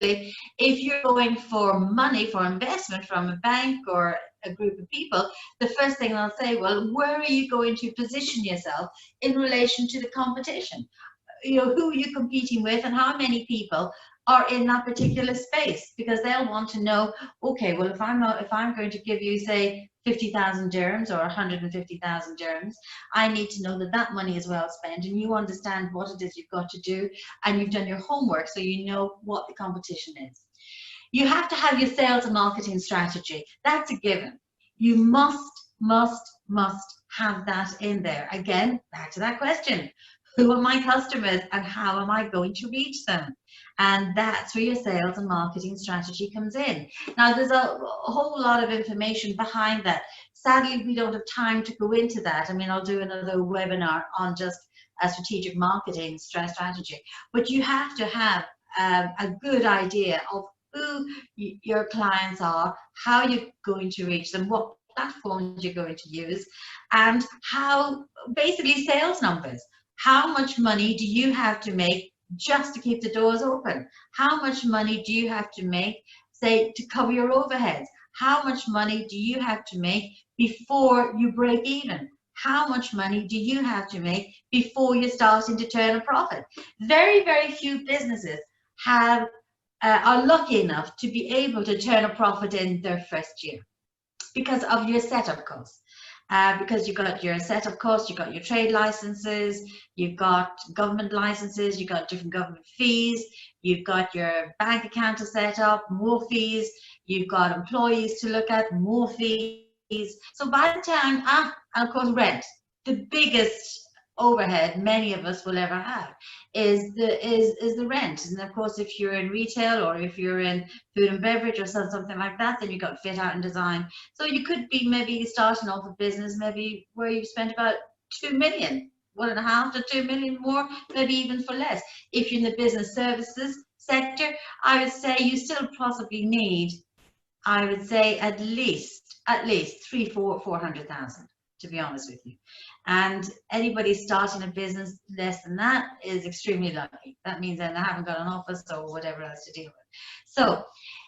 if you're going for money, for investment from a bank or a group of people, the first thing they'll say, well, where are you going to position yourself in relation to the competition? You know, who are you competing with and how many people are in that particular space? Because they'll want to know, okay, well, if I'm going to give you, say, 50,000 dirhams or 150,000 dirhams, I need to know that that money is well spent and you understand what it is you've got to do and you've done your homework so you know what the competition is. You have to have your sales and marketing strategy. That's a given. You must have that in there. Again, back to that question. Who are my customers and how am I going to reach them? And that's where your sales and marketing strategy comes in. Now, there's a whole lot of information behind that. Sadly, we don't have time to go into that. I mean, I'll do another webinar on just a strategic marketing strategy. But you have to have a good idea of who your clients are, how you're going to reach them, what platforms you're going to use, and how, basically, sales numbers. How much money do you have to make just to keep the doors open? How much money do you have to make, say, to cover your overheads? How much money do you have to make before you break even? How much money do you have to make before you're starting to turn a profit? Very, very few businesses are lucky enough to be able to turn a profit in their first year because of your setup costs. Because you've got your setup costs, you've got your trade licenses, you've got government licenses, you've got different government fees, you've got your bank account to set up, more fees, you've got employees to look at, more fees. So by the time, and of course rent, the biggest overhead many of us will ever have is the rent. And of course, if you're in retail or if you're in food and beverage or something like that, then you've got fit out and design. So you could be maybe starting off a business maybe where you've spent about 2 million, 1.5 to 2 million more, maybe even for less. If you're in the business services sector, I would say you still possibly need, I would say at least 400,000, to be honest with you. And anybody starting a business less than that is extremely lucky. That means then they haven't got an office or whatever else to deal with. So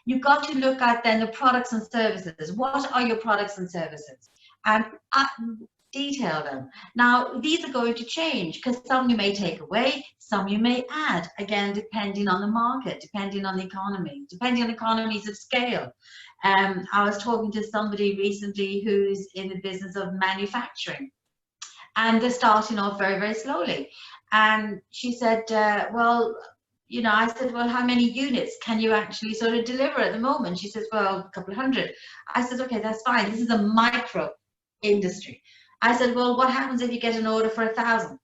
you've got to look at then the products and services. What are your products and services? And detail them. Now, these are going to change because some you may take away, some you may add, again, depending on the market, depending on the economy, depending on economies of scale. I was talking to somebody recently who's in the business of manufacturing. And they're starting off very, very slowly. And she said, well, you know, I said, well, how many units can you actually sort of deliver at the moment? She says, well, a couple of hundred. I said, okay, that's fine. This is a micro industry. I said, well, what happens if you get an order for 1,000?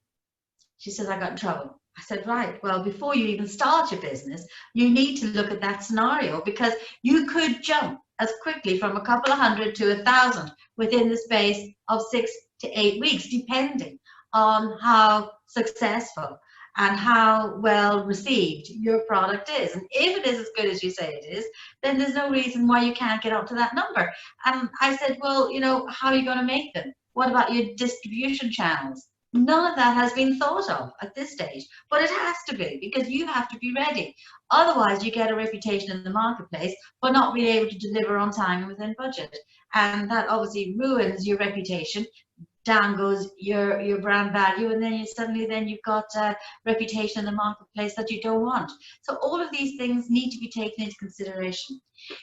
She says, I got in trouble. I said, right, well, before you even start your business, you need to look at that scenario because you could jump as quickly from a couple of hundred to 1,000 within the space of 6 to 8 weeks, depending on how successful and how well received your product is. And if it is as good as you say it is, then there's no reason why you can't get up to that number. And I said, well, you know, how are you going to make them? What about your distribution channels? None of that has been thought of at this stage, but it has to be because you have to be ready. Otherwise, you get a reputation in the marketplace for not being able to deliver on time and within budget. And that obviously ruins your reputation. Down goes your brand value, and then you've got a reputation in the marketplace that you don't want. So all of these things need to be taken into consideration.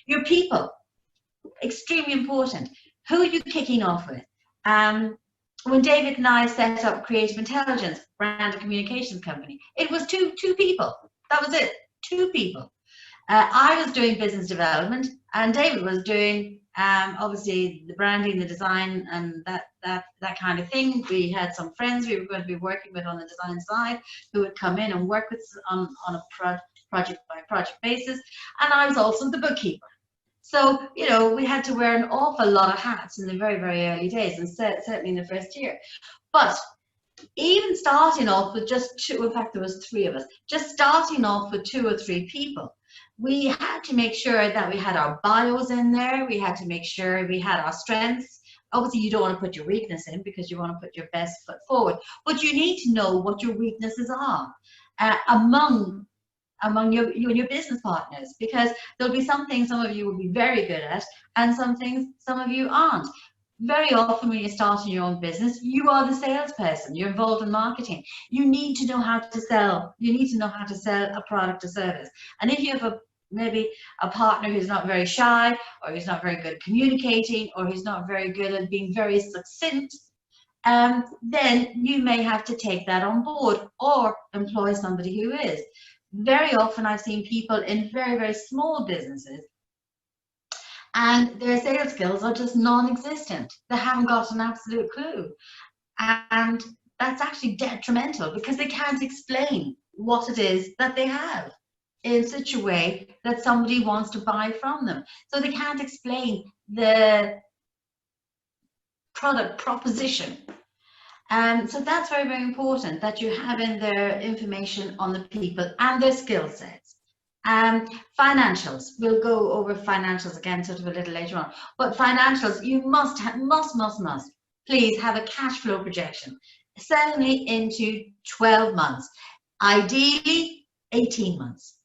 Your people, extremely important. Who are you kicking off with? When David and I set up Creative Intelligence, brand and communications company, it was two people. That was it, 2 people. I was doing business development, and David was doing obviously the branding, the design, and that kind of thing. We had some friends we were going to be working with on the design side who would come in and work with us on a project by project basis, and I was also the bookkeeper. So, you know, we had to wear an awful lot of hats in the very, very early days, and certainly in the first year. But even starting off with just 2, in fact, there was 3 of us, just starting off with 2 or 3 people, we had to make sure that we had our bios in there. We had to make sure we had our strengths. Obviously, you don't want to put your weakness in because you want to put your best foot forward, but you need to know what your weaknesses are. Among among you and your business partners, because there'll be some things some of you will be very good at and some things some of you aren't. Very often when you're starting your own business, you are the salesperson, you're involved in marketing. You need to know how to sell. You need to know how to sell a product or service. And if you have maybe a partner who's not very shy, or who's not very good at communicating, or who's not very good at being very succinct, then you may have to take that on board or employ somebody who is. Very often I've seen people in very, very small businesses and their sales skills are just non-existent. They haven't got an absolute clue. And that's actually detrimental because they can't explain what it is that they have in such a way that somebody wants to buy from them. So they can't explain the product proposition. So that's very, very important that you have in their information on the people and their skill sets. Financials, we'll go over financials again sort of a little later on, but financials, you must please have a cash flow projection, certainly into 12 months, ideally 18 months.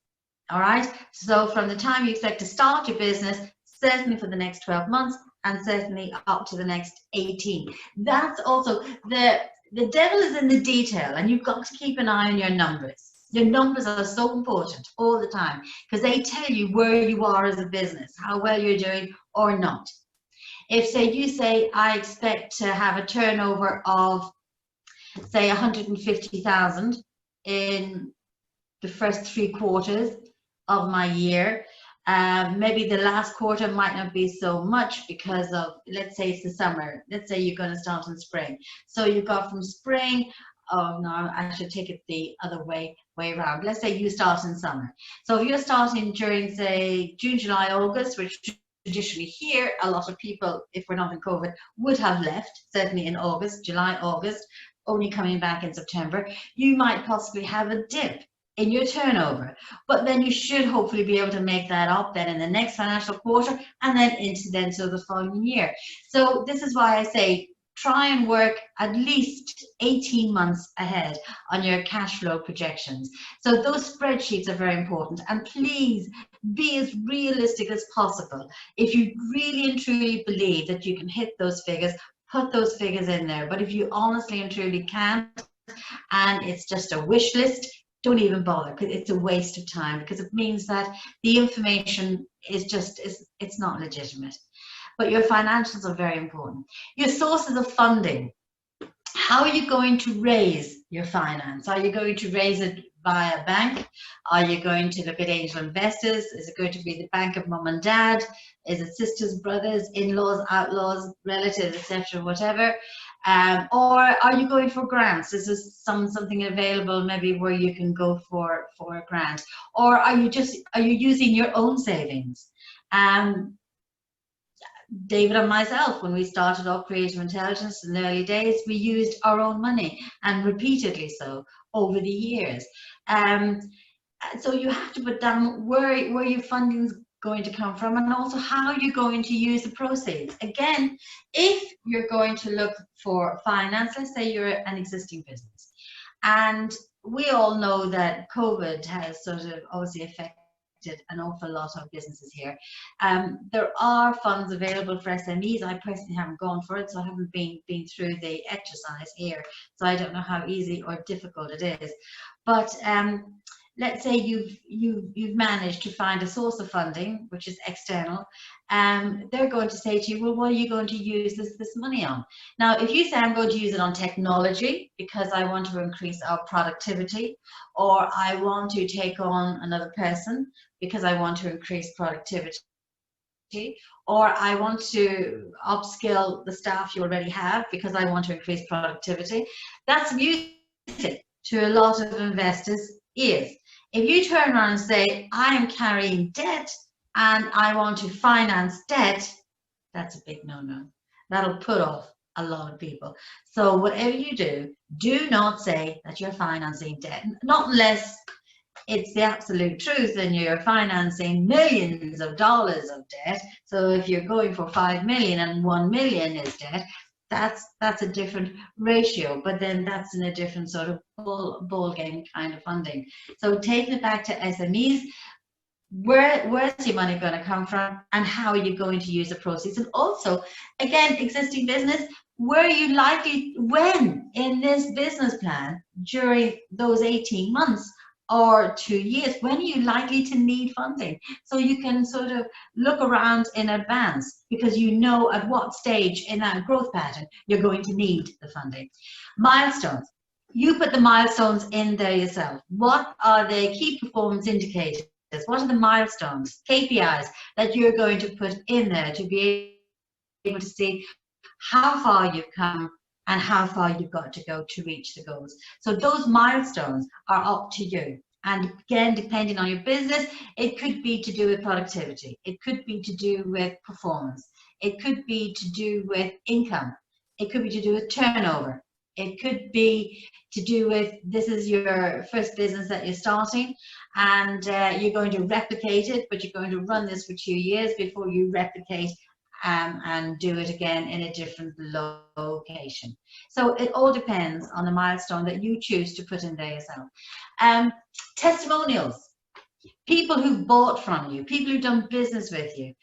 All right, so from the time you expect to start your business, certainly for the next 12 months, and certainly up to the next 18. That's also, the devil is in the detail, and you've got to keep an eye on your numbers. Your numbers are so important all the time because they tell you where you are as a business, how well you're doing or not. If you say, I expect to have a turnover of, say, 150,000 in the first 3 quarters of my year, maybe the last quarter might not be so much because of, let's say it's the summer, let's say you're going to start in spring. So you got from spring, oh no, I should take it the other way around. Let's say you start in summer. So if you're starting during, say, June, July, August, which traditionally here, a lot of people, if we're not in COVID, would have left, certainly in August, July, August, only coming back in September, you might possibly have a dip in your turnover, but then you should hopefully be able to make that up then in the next financial quarter and then into the following year. So this is why I say try and work at least 18 months ahead on your cash flow projections. So those spreadsheets are very important, and please be as realistic as possible. If you really and truly believe that you can hit those figures, put those figures in there. But if you honestly and truly can't, and it's just a wish list, don't even bother, because it's a waste of time, because it means that the information is just, it's not legitimate. But your financials are very important. Your sources of funding. How are you going to raise your finance? Are you going to raise it via a bank? Are you going to look at angel investors? Is it going to be the bank of mom and dad? Is it sisters, brothers, in-laws, outlaws, relatives, etc., whatever? Or are you going for grants? Is this something available maybe where you can go for a grant? Or are you using your own savings? David and myself, when we started off Creative Intelligence in the early days, we used our own money, and repeatedly so over the years. So you have to put down where your funding's going to come from, and also how you're going to use the proceeds. Again, if you're going to look for finance, let's say you're an existing business, and we all know that COVID has sort of obviously affected an awful lot of businesses here. There are funds available for SMEs. I personally haven't gone for it, so I haven't been through the exercise here, so I don't know how easy or difficult it is. But let's say you've managed to find a source of funding which is external, they're going to say to you, well, what are you going to use this money on? Now, if you say, I'm going to use it on technology because I want to increase our productivity, or I want to take on another person because I want to increase productivity, or I want to upskill the staff you already have because I want to increase productivity, that's music to a lot of investors' ears. If you turn around and say, I am carrying debt and I want to finance debt, that's a big no-no. That'll put off a lot of people. So whatever you do, do not say that you're financing debt, not unless it's the absolute truth and you're financing millions of dollars of debt. So if you're going for 5 million and 1 million is debt, that's a different ratio, but then that's in a different sort of ball game kind of funding. So taking it back to SMEs, where's your money going to come from, and how are you going to use the proceeds? And also, again, existing business, where are you likely, when in this business plan during those 18 months or 2 years, when are you likely to need funding? So you can sort of look around in advance, because you know at what stage in that growth pattern you're going to need the funding. Milestones. You put the milestones in there yourself. What are the key performance indicators? What are the milestones, KPIs that you're going to put in there to be able to see how far you've come and how far you've got to go to reach the goals? So those milestones are up to you. And again, depending on your business, it could be to do with productivity. It could be to do with performance. It could be to do with income. It could be to do with turnover. It could be to do with, this is your first business that you're starting, and you're going to replicate it, but you're going to run this for 2 years before you replicate and do it again in a different location. So it all depends on the milestone that you choose to put in there yourself. Testimonials. People who've bought from you, people who've done business with you.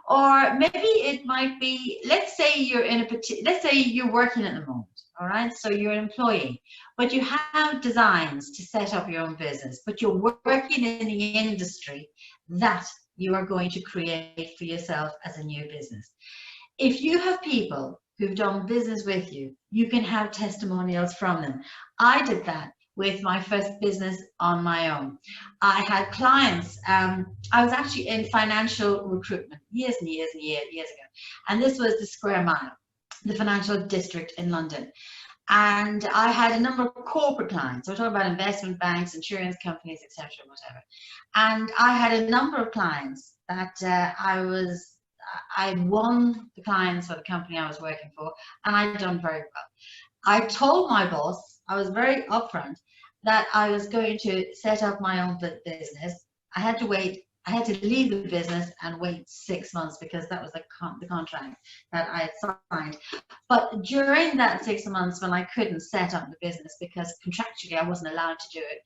Or maybe it might be, let's say you're in a let's say you're working at the moment, all right? So you're an employee, but you have designs to set up your own business, but you're working in the industry that you are going to create for yourself as a new business. If you have people who've done business with you, you can have testimonials from them. I did that with my first business on my own. I had clients, I was actually in financial recruitment years and years and years ago. And this was the Square Mile, the financial district in London. And I had a number of corporate clients. We're talking about investment banks, insurance companies, etc., whatever. And I had a number of clients that I won the clients for the company I was working for, and I'd done very well. I told my boss, I was very upfront, that I was going to set up my own business. I had to leave the business and wait 6 months, because that was the contract that I had signed. But during that 6 months when I couldn't set up the business because contractually I wasn't allowed to do it,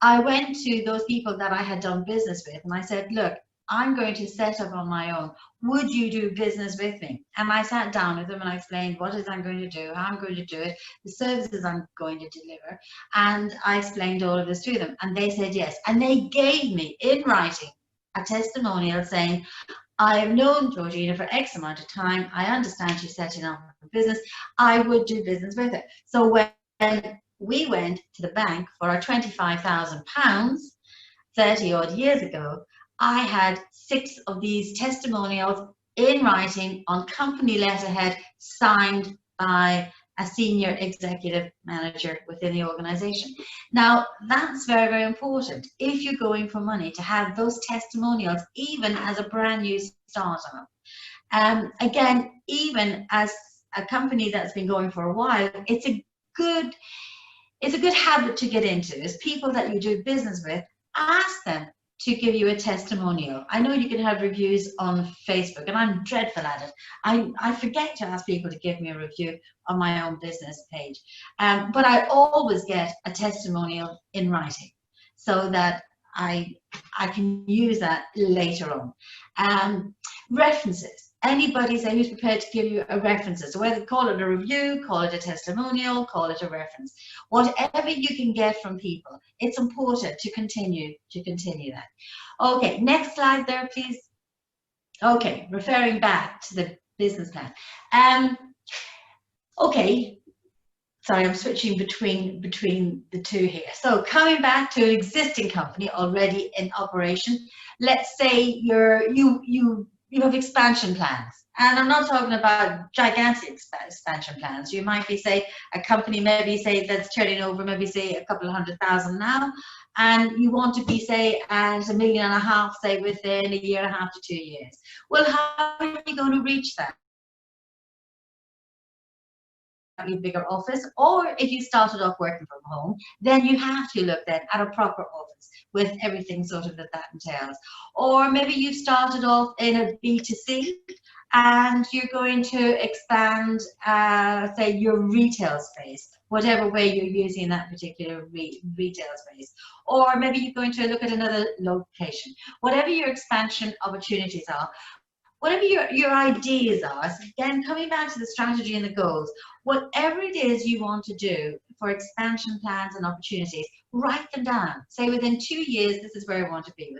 I went to those people that I had done business with and I said, look, I'm going to set up on my own. Would you do business with me? And I sat down with them and I explained what it is I'm going to do, how I'm going to do it, the services I'm going to deliver. And I explained all of this to them. And they said yes. And they gave me in writing a testimonial saying, I have known Georgina for X amount of time. I understand she's setting up a business. I would do business with her. So when we went to the bank for our £25,000, 30 odd years ago, I had 6 of these testimonials in writing on company letterhead, signed by a senior executive manager within the organization. Now, that's very, very important if you're going for money, to have those testimonials, even as a brand new startup. Again, even as a company that's been going for a while, it's a good habit to get into, is people that you do business with, ask them to give you a testimonial. I know you can have reviews on Facebook, and I'm dreadful at it. I forget to ask people to give me a review on my own business page. But I always get a testimonial in writing so that I can use that later on. References. Anybody say who's prepared to give you a references. So whether call it a review, call it a testimonial, call it a reference. Whatever you can get from people, it's important to continue that. Okay, next slide there, please. Okay, referring back to the business plan. Okay, sorry, I'm switching between the two here. So coming back to an existing company already in operation, let's say you have expansion plans. And I'm not talking about gigantic expansion plans. You might be, say, a company maybe, say, that's turning over maybe, say, a couple of 100,000 now, and you want to be, say, at $1.5 million, say, within 1.5 to 2 years. Well, how are you going to reach that? slightly bigger office, or if you started off working from home, then you have to look then at a proper office with everything sort of that entails. Or maybe you've started off in a B2C and you're going to expand, say, your retail space, whatever way you're using that particular retail space. Or maybe you're going to look at another location. Whatever your expansion opportunities are, whatever your ideas are, so again, coming back to the strategy and the goals, whatever it is you want to do for expansion plans and opportunities, write them down. Say within 2 years, this is where I want to be.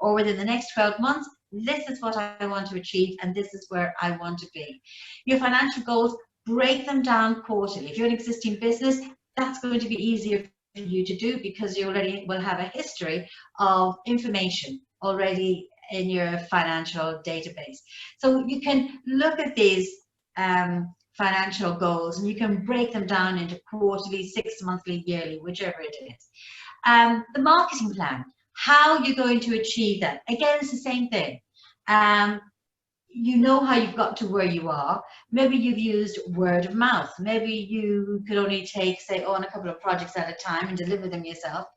Within the next 12 months, this is what I want to achieve, and this is where I want to be. Your financial goals, break them down quarterly. If you're an existing business, that's going to be easier for you to do because you already will have a history of information already in your financial database. So you can look at these financial goals and you can break them down into quarterly, 6 monthly, yearly, whichever it is. The marketing plan, how you're going to achieve that. Again, it's the same thing. You know how you've got to where you are. Maybe you've used word of mouth. Maybe you could only take, say, on a couple of projects at a time and deliver them yourself.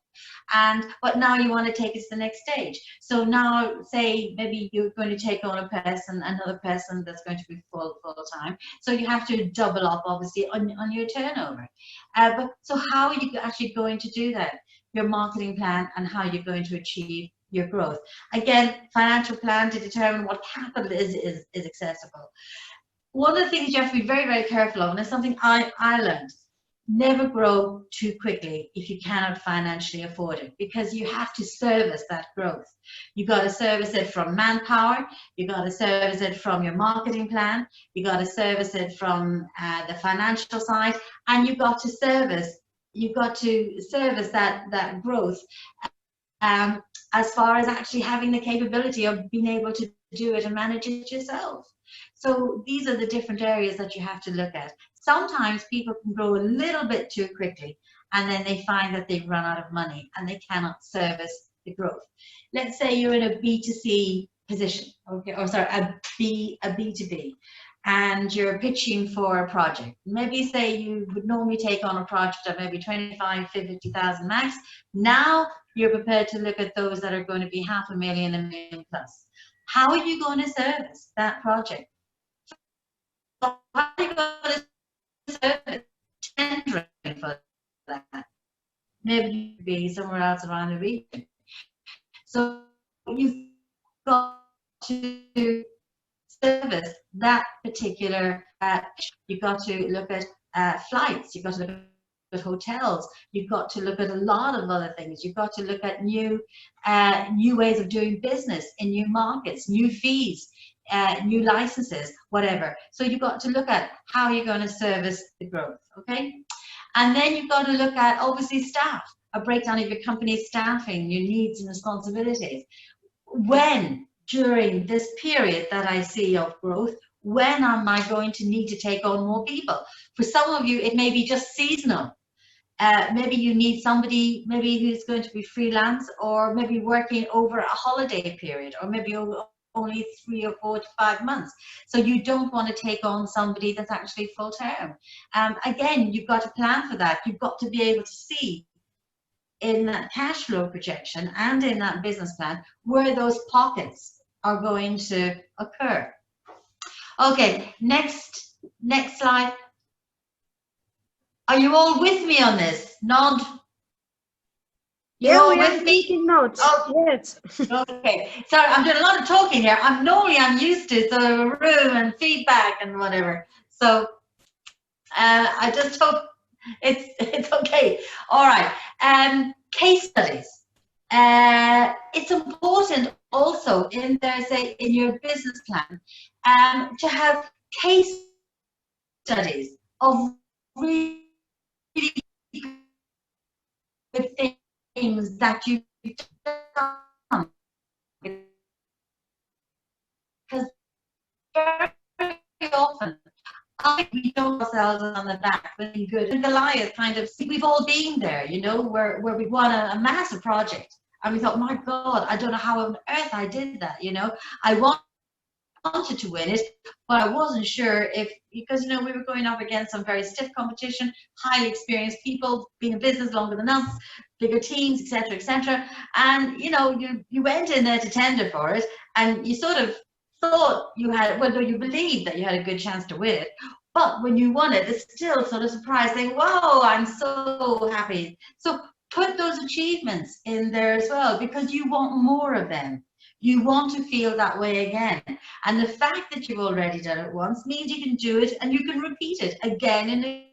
But now you want to take it to the next stage. So now, say, maybe you're going to take on another person that's going to be full time. So you have to double up, obviously, on your turnover. So how are you actually going to do that? Your marketing plan and how you're going to achieve your growth. Again, financial plan to determine what capital is accessible. One of the things you have to be very, very careful of, and it's something I learned, never grow too quickly if you cannot financially afford it, because you have to service that growth. You got to service it from manpower, you got to service it from your marketing plan, you got to service it from the financial side, and you've got to service that growth as far as actually having the capability of being able to do it and manage it yourself. So these are the different areas that you have to look at. Sometimes people can grow a little bit too quickly and then they find that they've run out of money and they cannot service the growth. Let's say you're in a B2C position, okay, or sorry, a B2B, and you're pitching for a project. Maybe say you would normally take on a project of maybe 25, 50,000 max. Now you're prepared to look at those that are going to be $500,000, $1 million plus. How are you going to service that project? How are you going to service tendering for that? Maybe you'd be somewhere else around the region. So you've got to service that particular you've got to look at flights, you've got to look at hotels, you've got to look at a lot of other things, you've got to look at new ways of doing business in new markets, new fees, new licenses, whatever. So you've got to look at how you're going to service the growth, okay? And then you've got to look at, obviously, staff, a breakdown of your company's staffing, your needs and responsibilities. When, during this period that I see of growth, when am I going to need to take on more people? For some of you, it may be just seasonal. Maybe you need somebody maybe who's going to be freelance, or maybe working over a holiday period, or maybe only 3 or 4 to 5 months. So you don't want to take on somebody that's actually full term. Again, you've got to plan for that. You've got to be able to see in that cash flow projection and in that business plan where those pockets are going to occur. Okay, next slide. Are you all with me on this? Nod. You're all with me? Taking notes. Oh, yes. Okay. Sorry, I'm doing a lot of talking here. I'm used to the room and feedback and whatever. So I just hope it's okay. All right. Case studies. It's important also in your business plan to have case studies of really good things that you've done. Because very often we know ourselves on the back when good. And Goliath kind of, we've all been there, you know, where we won a massive project and we thought, my God, I don't know how on earth I did that, you know. I wanted wanted to win it, but I wasn't sure if, because, you know, we were going up against some very stiff competition, highly experienced people, being in business longer than us, bigger teams, etc., etc. And, you know, you went in there to tender for it, and you sort of thought you had, well, no, you believed that you had a good chance to win it. But when you won it, it's still sort of surprising. Whoa, I'm so happy. So put those achievements in there as well, because you want more of them. You want to feel that way again. And the fact that you've already done it once means you can do it and you can repeat it again and again.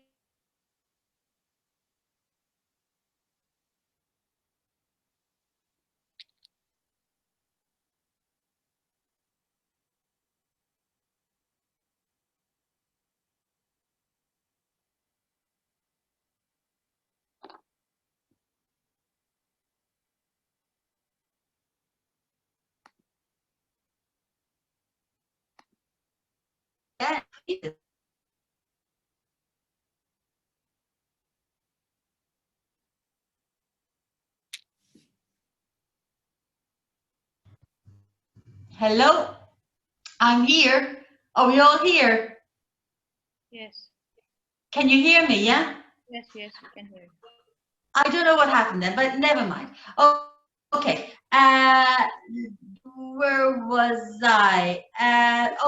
Hello, I'm here. Are we all here? Yes. Can you hear me? Yeah? Yes, yes, we can hear you. I don't know what happened then, but never mind. Okay. Where was I?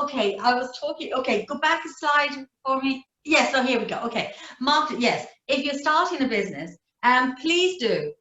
Okay, I was talking. Okay, go back a slide for me. Yes, so here we go. Okay, market. Yes, if you're starting a business, please do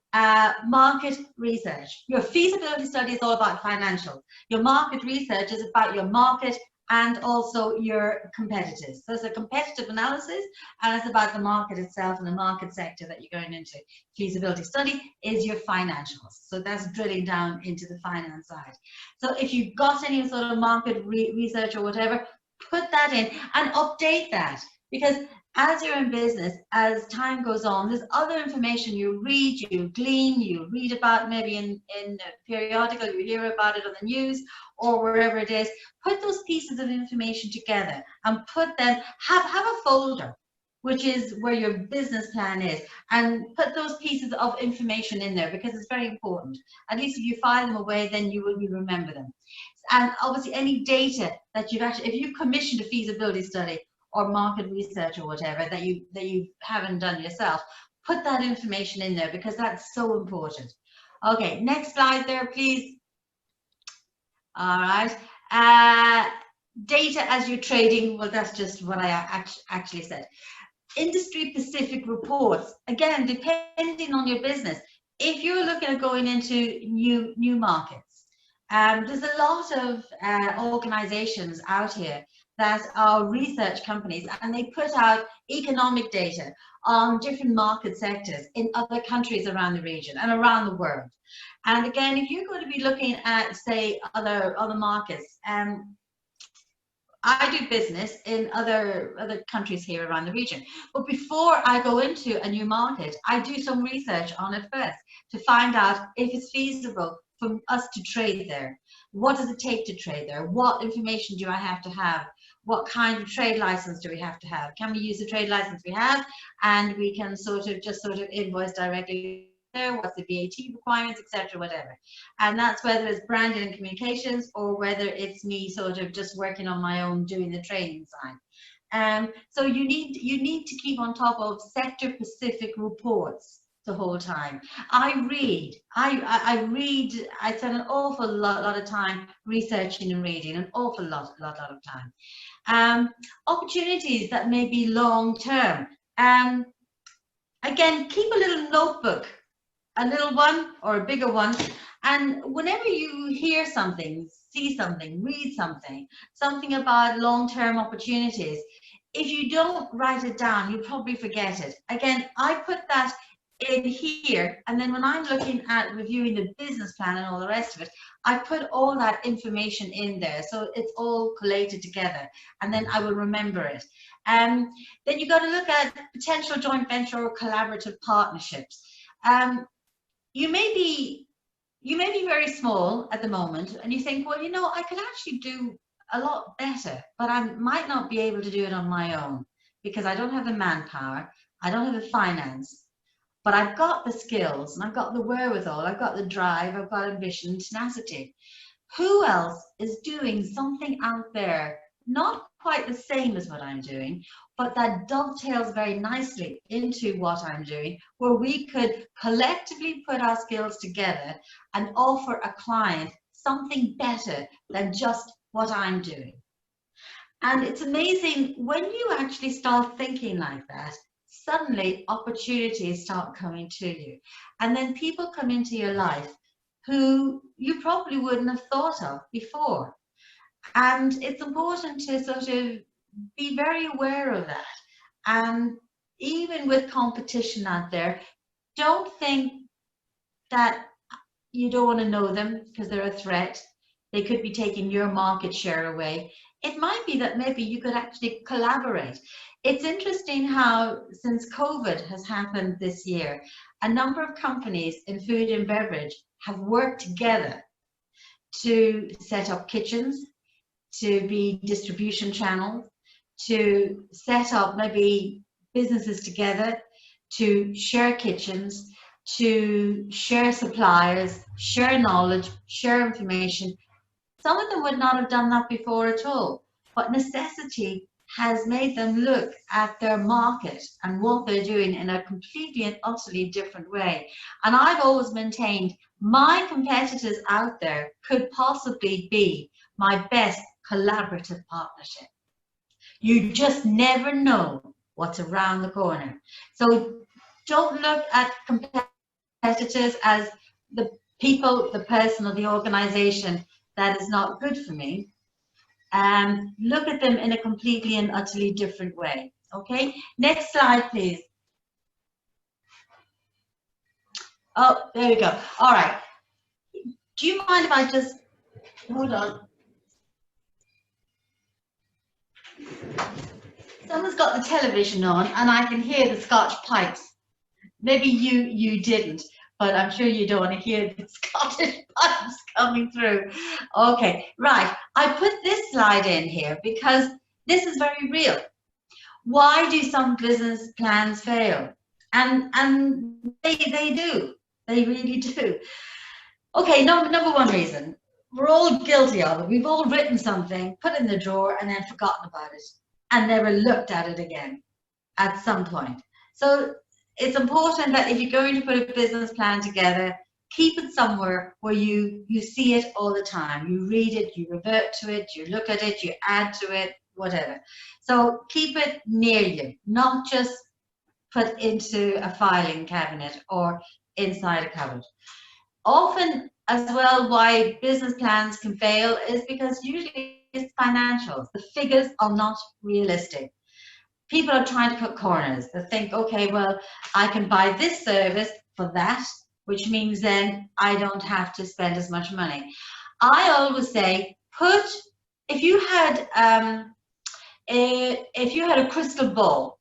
market research. Your feasibility study is all about financials. Your market research is about your market and also your competitors. So it's a competitive analysis, and it's about the market itself and the market sector that you're going into. Feasibility study is your financials. So that's drilling down into the finance side. So if you've got any sort of market research or whatever, put that in and update that, because as you're in business, as time goes on, there's other information you read, you glean, you read about maybe in a periodical, you hear about it on the news or wherever it is. Put those pieces of information together and put them, have a folder, which is where your business plan is, and put those pieces of information in there, because it's very important. At least if you file them away, then you will remember them. And obviously any data that you've actually, if you've commissioned a feasibility study or market research or whatever that you haven't done yourself, put that information in there, because that's so important. Okay, next slide there, please. All right. Data as you're trading, well, that's just what I actually said. Industry specific reports, again, depending on your business. If you're looking at going into new markets, there's a lot of organizations out here that are research companies, and they put out economic data on different market sectors in other countries around the region and around the world. And again, if you're going to be looking at, say, other markets, I do business in other countries here around the region. But before I go into a new market, I do some research on it first to find out if it's feasible for us to trade there. What does it take to trade there? What information do I have to have? What kind of trade license do we have to have? Can we use the trade license we have, and we can sort of invoice directly there? What's the VAT requirements, etc., whatever. And that's whether it's branding and communications, or whether it's me sort of just working on my own doing the training side. So you need to keep on top of sector specific reports the whole time. I read. I spend an awful lot of time researching and reading, an awful lot of time. Opportunities that may be long term. Again, keep a little notebook, a little one or a bigger one, and whenever you hear something, see something, read something about long-term opportunities, if you don't write it down, you'll probably forget it. Again, I put that in here, and then when I'm looking at reviewing the business plan and all the rest of it, I put all that information in there, so it's all collated together, and then I will remember it. Then you've got to look at potential joint venture or collaborative partnerships. You may be very small at the moment, and you think, well, you know, I could actually do a lot better, but I might not be able to do it on my own because I don't have the manpower, I don't have the finance, but I've got the skills and I've got the wherewithal, I've got the drive, I've got ambition and tenacity. who else is doing something out there, not quite the same as what I'm doing, but that dovetails very nicely into what I'm doing, where we could collectively put our skills together and offer a client something better than just what I'm doing. And it's amazing when you actually start thinking like that, suddenly opportunities start coming to you. And then people come into your life who you probably wouldn't have thought of before. And it's important to sort of be very aware of that. And even with competition out there, don't think that you don't want to know them because they're a threat. They could be taking your market share away. It might be that maybe you could actually collaborate. It's interesting how, since COVID has happened this year, a number of companies in food and beverage have worked together to set up kitchens, to be distribution channels, to set up maybe businesses together, to share kitchens, to share suppliers, share knowledge, share information. Some of them would not have done that before at all, but necessity has made them look at their market and what they're doing in a completely and utterly different way. And I've always maintained my competitors out there could possibly be my best collaborative partnership. You just never know what's around the corner. So don't look at competitors as the people, the person, or the organization that is not good for me. Look at them in a completely and utterly different way. Okay, next slide, please. Oh, there we go. All right. Do you mind if I just hold on? Someone's got the television on, and I can hear the Scotch pipes. Maybe you didn't, but I'm sure you don't want to hear the Scottish pipes coming through. Okay, right. I put this slide in here because this is very real. Why do some business plans fail? And they do. They really do. Okay, number one reason. We're all guilty of it. We've all written something, put it in the drawer, and then forgotten about it, and never looked at it again at some point. So it's important that if you're going to put a business plan together, keep it somewhere where you see it all the time. You read it, you revert to it, you look at it, you add to it, whatever. So keep it near you, not just put into a filing cabinet or inside a cupboard. Often as well, why business plans can fail is because usually it's financials. The figures are not realistic. People are trying to cut corners. They think, okay, well, I can buy this service for that, which means then I don't have to spend as much money. I always say, if you had a crystal ball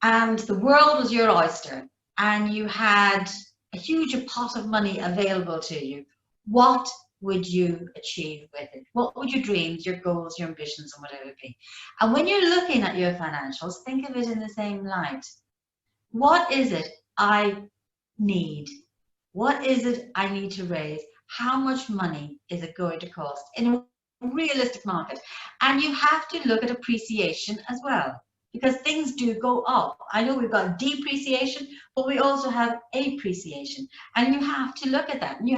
and the world was your oyster and you had a huge pot of money available to you, what would you achieve with it? What would your dreams, your goals, your ambitions, and whatever be? And when you're looking at your financials, think of it in the same light. What is it I need? What is it I need to raise? How much money is it going to cost in a realistic market? And you have to look at appreciation as well, because things do go up. I know we've got depreciation, but we also have appreciation, and you have to look at that. And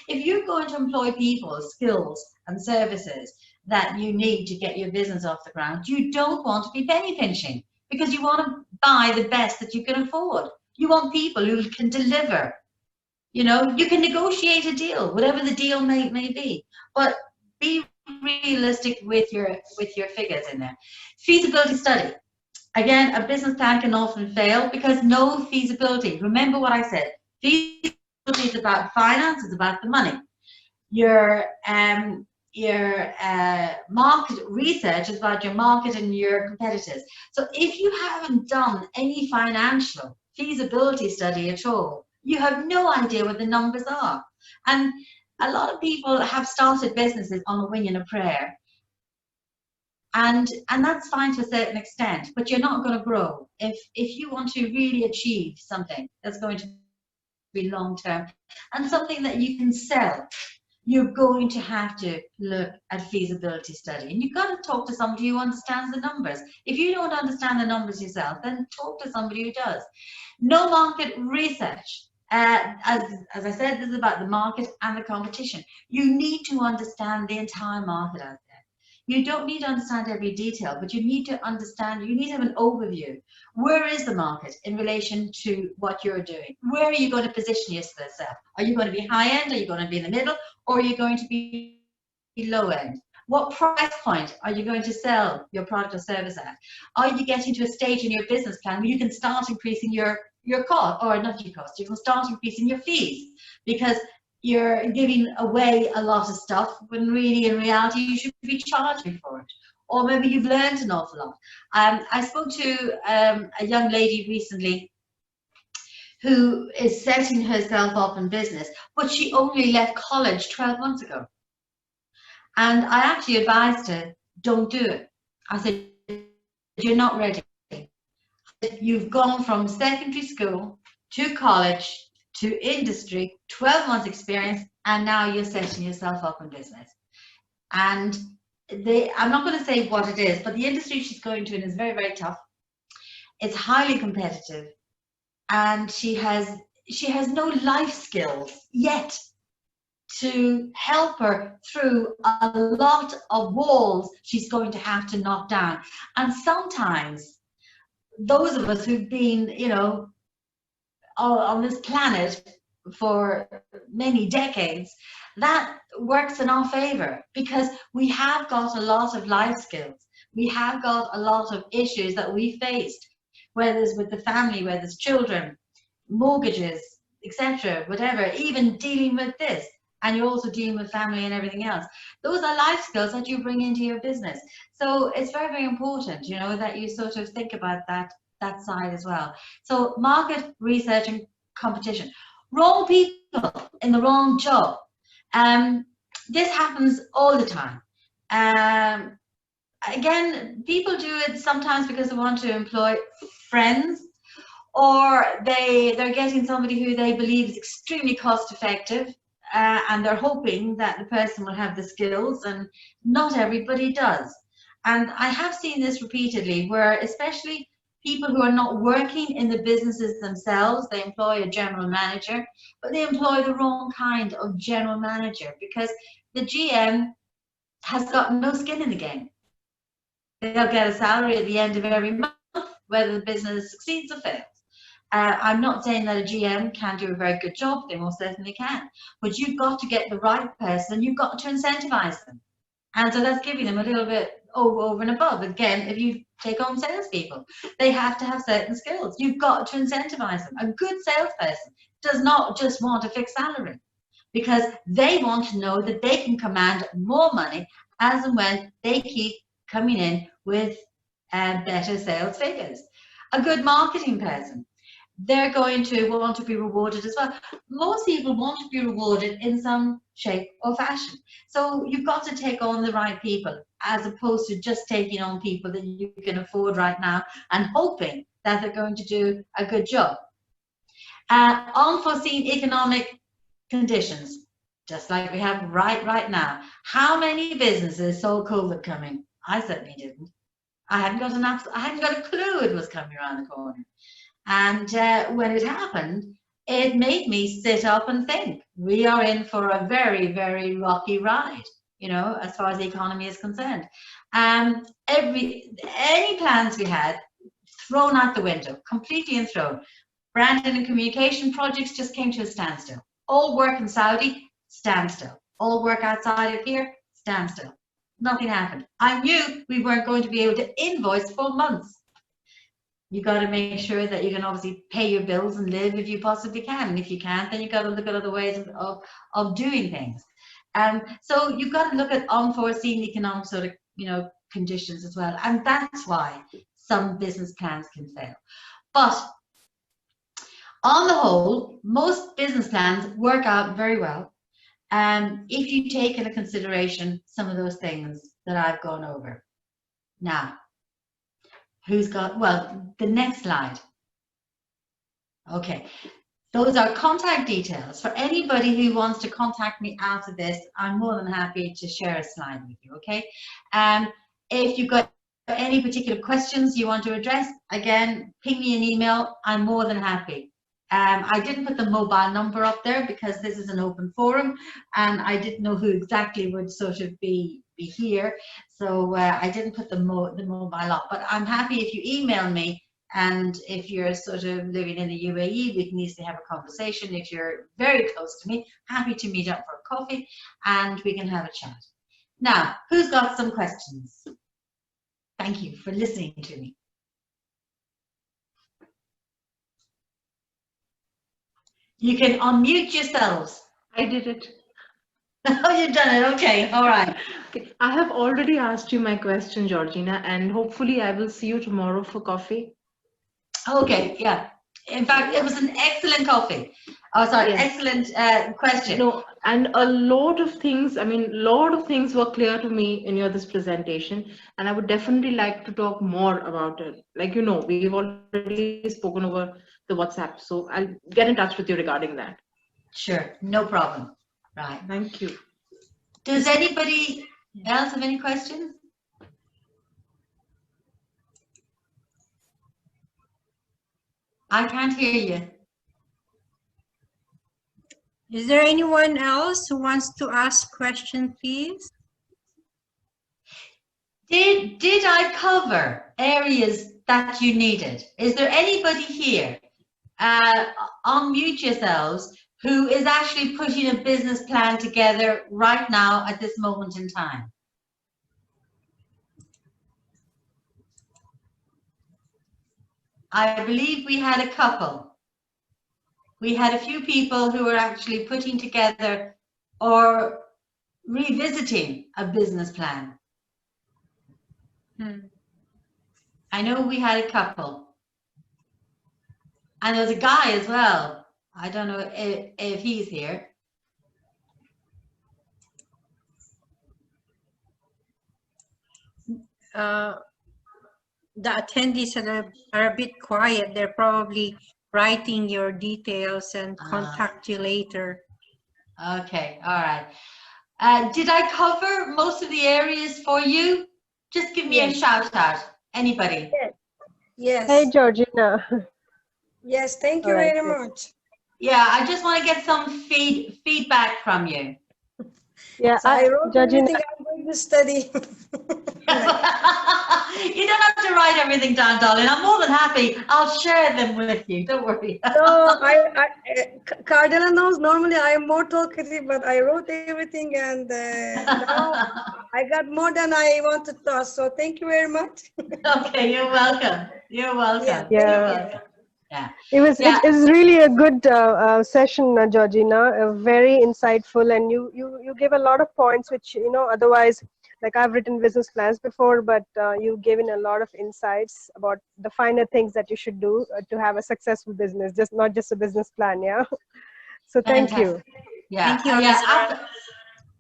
if you're going to employ people, skills and services that you need to get your business off the ground, you don't want to be penny pinching because you want to buy the best that you can afford. You want people who can deliver. You know, you can negotiate a deal, whatever the deal may be, but be realistic with your figures in there. Feasibility study. Again, a business plan can often fail because no feasibility. Remember what I said. Feasibility is about finance, it's about the money. Your market research is about your market and your competitors. So if you haven't done any financial feasibility study at all, you have no idea what the numbers are. And a lot of people have started businesses on a wing and a prayer. And that's fine to a certain extent, but you're not going to grow. If you want to really achieve something that's going to be long term and something that you can sell, you're going to have to look at feasibility study, and you've got to talk to somebody who understands the numbers. If you don't understand the numbers yourself, then talk to somebody who does. No market research. As I said, this is about the market and the competition. You need to understand the entire market out there. You don't need to understand every detail, but you need to understand, you need to have an overview. Where is the market in relation to what you're doing? Where are you going to position yourself? Are you going to be high end? Are you going to be in the middle? Or are you going to be low end? What price point are you going to sell your product or service at? Are you getting to a stage in your business plan where you can start increasing your cost, or not your cost, you can start increasing your fees because you're giving away a lot of stuff when really in reality you should be charging for it, or maybe you've learned an awful lot. I spoke to a young lady recently who is setting herself up in business, but she only left college 12 months ago, and I actually advised her, don't do it. I said, you're not ready. You've gone from secondary school to college to industry, 12 months experience, and now you're setting yourself up in business. And I'm not going to say what it is, but the industry she's going to is very, very tough. It's highly competitive, and she has no life skills yet to help her through a lot of walls she's going to have to knock down. And sometimes those of us who've been, you know, on this planet for many decades, that works in our favor because we have got a lot of life skills. We have got a lot of issues that we faced, whether it's with the family, whether it's children, mortgages, etc., whatever, even dealing with this. And you're also dealing with family and everything else. Those are life skills that you bring into your business. So it's very, very important, you know, that you sort of think about that side as well. So market research and competition. Wrong people in the wrong job. This happens all the time. Again, people do it sometimes because they want to employ friends, or they're getting somebody who they believe is extremely cost effective, and they're hoping that the person will have the skills, and not everybody does. And I have seen this repeatedly, where especially people who are not working in the businesses themselves, they employ a general manager, but they employ the wrong kind of general manager because the GM has got no skin in the game. They'll get a salary at the end of every month, whether the business succeeds or fails. I'm not saying that a GM can do a very good job, they most certainly can, but you've got to get the right person, you've got to incentivize them. And so that's giving them a little bit over and above. Again, if you take on salespeople, they have to have certain skills. You've got to incentivize them. A good salesperson does not just want a fixed salary, because they want to know that they can command more money as and when they keep coming in with better sales figures. A good marketing person, they're going to want to be rewarded as well. Most people want to be rewarded in some shape or fashion. So you've got to take on the right people, as opposed to just taking on people that you can afford right now and hoping that they're going to do a good job. Unforeseen economic conditions, just like we have right now. How many businesses saw COVID coming? I certainly didn't. I hadn't got a clue it was coming around the corner. And when it happened, it made me sit up and think, we are in for a very, very rocky ride, you know, as far as the economy is concerned. Any plans we had, thrown out the window, completely thrown. Branding and communication projects just came to a standstill. All work in Saudi, standstill. All work outside of here, standstill. Nothing happened. I knew we weren't going to be able to invoice for months. You got to make sure that you can obviously pay your bills and live if you possibly can. And if you can't, then you've got to look at other ways of doing things. So you've got to look at unforeseen economic sort of, you know, conditions as well. And that's why some business plans can fail. But on the whole, most business plans work out very well. If you take into consideration some of those things that I've gone over. Now, who's got, well, the next slide. Okay, Those are contact details for anybody who wants to contact me after this. I'm more than happy to share a slide with you, okay? If you've got any particular questions you want to address, again, ping me an email. I'm more than happy. I didn't put the mobile number up there because this is an open forum and I didn't know who exactly would sort of be here. So I didn't put the mobile up, but I'm happy if you email me. And if you're sort of living in the UAE, we can easily have a conversation. If you're very close to me, happy to meet up for a coffee and we can have a chat. Now, who's got some questions? Thank you for listening to me. You can unmute yourselves. I did it. Oh, you've done it. Okay, all right. Okay. I have already asked you my question, Georgina, and hopefully I will see you tomorrow for coffee. Okay, yeah. In fact, it was an excellent coffee. Oh, sorry, Yes. excellent question. No, and a lot of things, were clear to me in this presentation, and I would definitely like to talk more about it. Like, we've already spoken over the WhatsApp, so I'll get in touch with you regarding that. Sure, no problem. Right. Thank you. Does anybody else have any questions? I can't hear you. Is there anyone else who wants to ask question, please? Did I cover areas that you needed? Is there anybody here, unmute yourselves, who is actually putting a business plan together right now at this moment in time? I believe we had a couple. We had a few people who were actually putting together or revisiting a business plan. I know we had a couple. And there's a guy as well. I don't know if he's here. The attendees are a bit quiet. They're probably writing your details and contact you later. Okay, all right. Did I cover most of the areas for you? Just give me a shout out. Anybody? Yes. Hey, Georgina. Yes, thank you very much. Yeah, I just want to get some feedback from you. Yeah, so I wrote Georgina, everything I'm going to study. You don't have to write everything down, darling. I'm more than happy. I'll share them with you. Don't worry. No, Cardella knows normally I am more talkative, but I wrote everything and now I got more than I wanted to ask. So thank you very much. Okay, you're welcome. You're welcome. Yeah. Yeah. It was really a good session, Georgina. Very insightful, and you gave a lot of points which otherwise, like I've written business plans before, but you've given a lot of insights about the finer things that you should do to have a successful business, not just a business plan. Yeah. So thank you. Yeah. Thank you.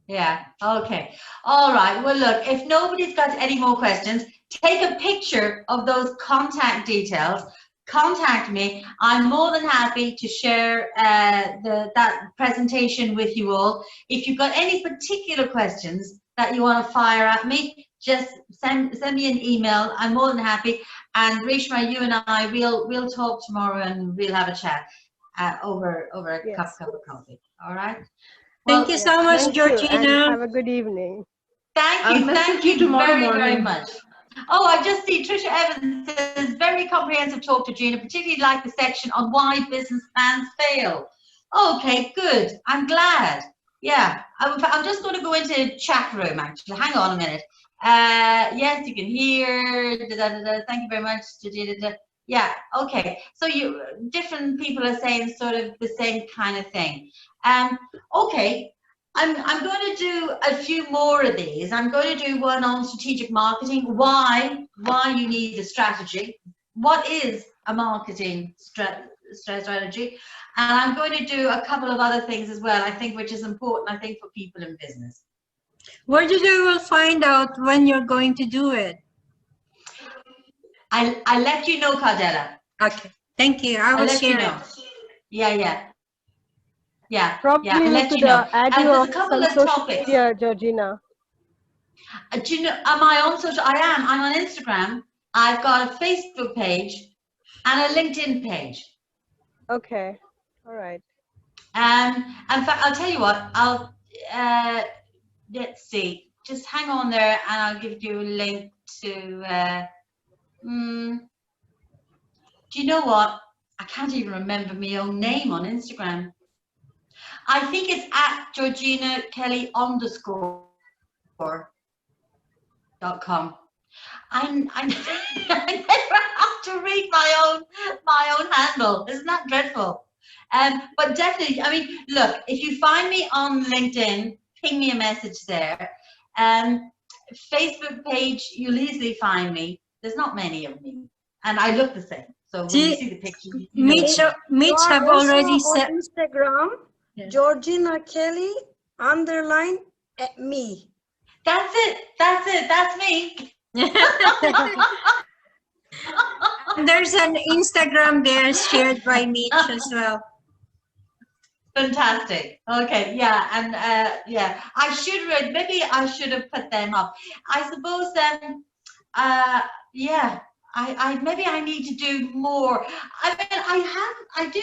Yeah. Okay. All right. Well, look, if nobody's got any more questions, take a picture of those contact details. Contact me. I'm more than happy to share that presentation with you all. If you've got any particular questions that you want to fire at me, just send me an email. I'm more than happy. And Reshma, you and I, we'll talk tomorrow and we'll have a chat over a cup of coffee. All right. Thank you so much, Georgina. Have a good evening. Thank you very much. Oh, I just see Tricia Evans says, very comprehensive talk to Gina, particularly like the section on why business plans fail. Okay, good. I'm glad. Yeah, I'm just going to go into chat room, actually. Hang on a minute. Yes, you can hear. Thank you very much. Yeah, okay. So different people are saying sort of the same kind of thing. Okay. I'm going to do a few more of these. I'm going to do one on strategic marketing, why you need a strategy, what is a marketing strategy, and I'm going to do a couple of other things as well, I think, which is important, I think, for people in business. Where did you will find out when you're going to do it? I'll let you know, Cardella. Okay, thank you. I will share it. Probably I'll we let could you know. add And you there's on a couple some of social topics. media, Georgina. Do you know, am I on social? I am. I'm on Instagram. I've got a Facebook page and a LinkedIn page. Okay, all right. In fact, I'll tell you what. Let's see. Just hang on there, and I'll give you a link to. Do you know what? I can't even remember my own name on Instagram. I think it's at Georgina Kelly _.com. I never have to read my own handle. Isn't that dreadful? But definitely, I mean, look, if you find me on LinkedIn, ping me a message there. Facebook page, you'll easily find me. There's not many of me, and I look the same. So when you see the picture, you know it's me. Mitch You are have also already on said. Instagram, Yeah. Georgina Kelly _me. That's it. That's me. And there's an Instagram there shared by Mitch as well. Fantastic. Okay, yeah, and yeah, maybe I should have put them up. I suppose then, yeah, I maybe I need to do more. I mean, I do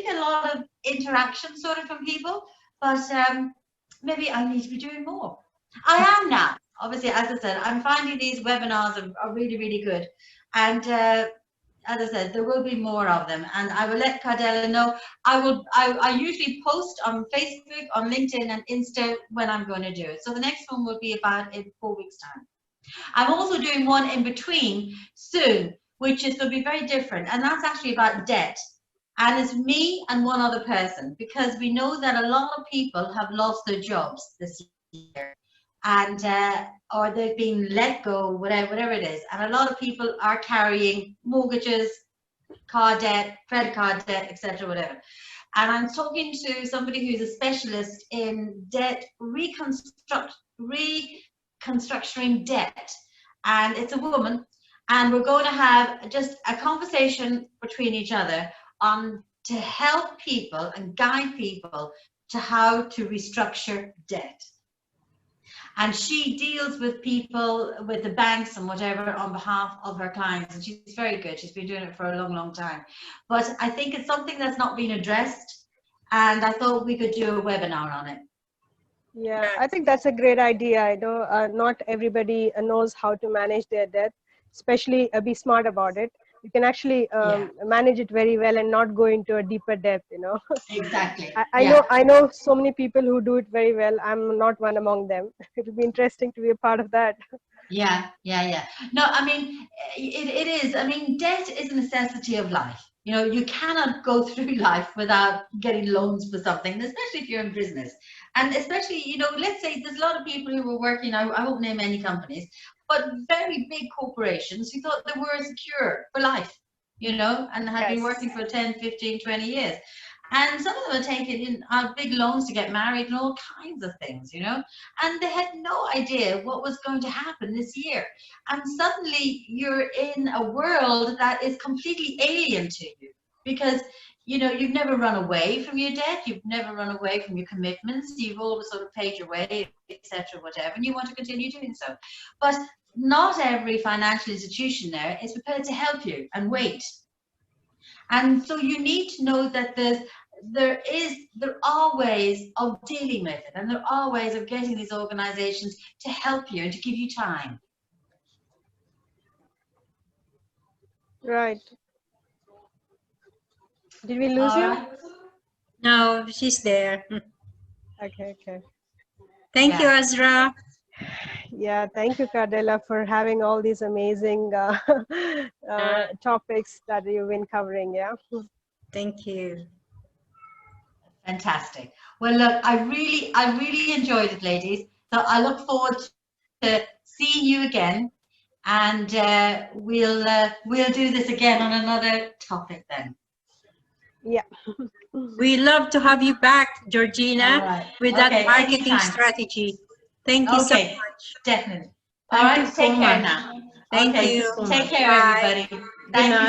get a lot of interaction sort of from people, but maybe I need to be doing more. I am now. Obviously, as I said, I'm finding these webinars are really, really good, and as I said, there will be more of them, and I will let Cardella know. I usually post on Facebook, on LinkedIn, and Insta when I'm going to do it. So the next one will be about in 4 weeks' time. I'm also doing one in between soon, which is going to be very different, and that's actually about debt. And it's me and one other person, because we know that a lot of people have lost their jobs this year, and or they've been let go, whatever it is, and a lot of people are carrying mortgages, car debt, credit card debt, etc., whatever. And I'm talking to somebody who's a specialist in debt reconstructing debt, and it's a woman, and we're going to have just a conversation between each other on to help people and guide people to how to restructure debt. And she deals with people, with the banks and whatever, on behalf of her clients. And she's very good. She's been doing it for a long, long time. But I think it's something that's not been addressed. And I thought we could do a webinar on it. Yeah, I think that's a great idea. I know not everybody knows how to manage their debt, especially be smart about it. You can actually manage it very well and not go into a deeper depth, you know. Exactly. I know so many people who do it very well. I'm not one among them. It will be interesting to be a part of that. Yeah. No, I mean, it is. I mean, debt is a necessity of life. You know, you cannot go through life without getting loans for something, especially if you're in business. And especially, you know, let's say there's a lot of people who were working, I won't name any companies, but very big corporations who thought they were secure for life, you know, and had been working for 10, 15, 20 years. And some of them are taking in big loans to get married and all kinds of things, you know, and they had no idea what was going to happen this year. And suddenly you're in a world that is completely alien to you, because, you know, you've never run away from your debt, you've never run away from your commitments, you've always sort of paid your way, etc., whatever, and you want to continue doing so. But not every financial institution there is prepared to help you and wait. And so you need to know that there are ways of dealing with it, and there are ways of getting these organizations to help you and to give you time. Right. Did we lose you? Right. No, she's there. Okay. Thank you, Azra. Yeah, thank you, Cardella, for having all these amazing topics that you've been covering. Yeah. Thank you. Fantastic. Well, look, I really enjoyed it, ladies. So I look forward to seeing you again, and we'll do this again on another topic then. Yeah. We love to have you back, Georgina, with that marketing anytime. strategy. Thank you so much. Definitely. Thank All right, you so take care much. now. Thank Okay, you. take care, Bye. everybody. Thank you so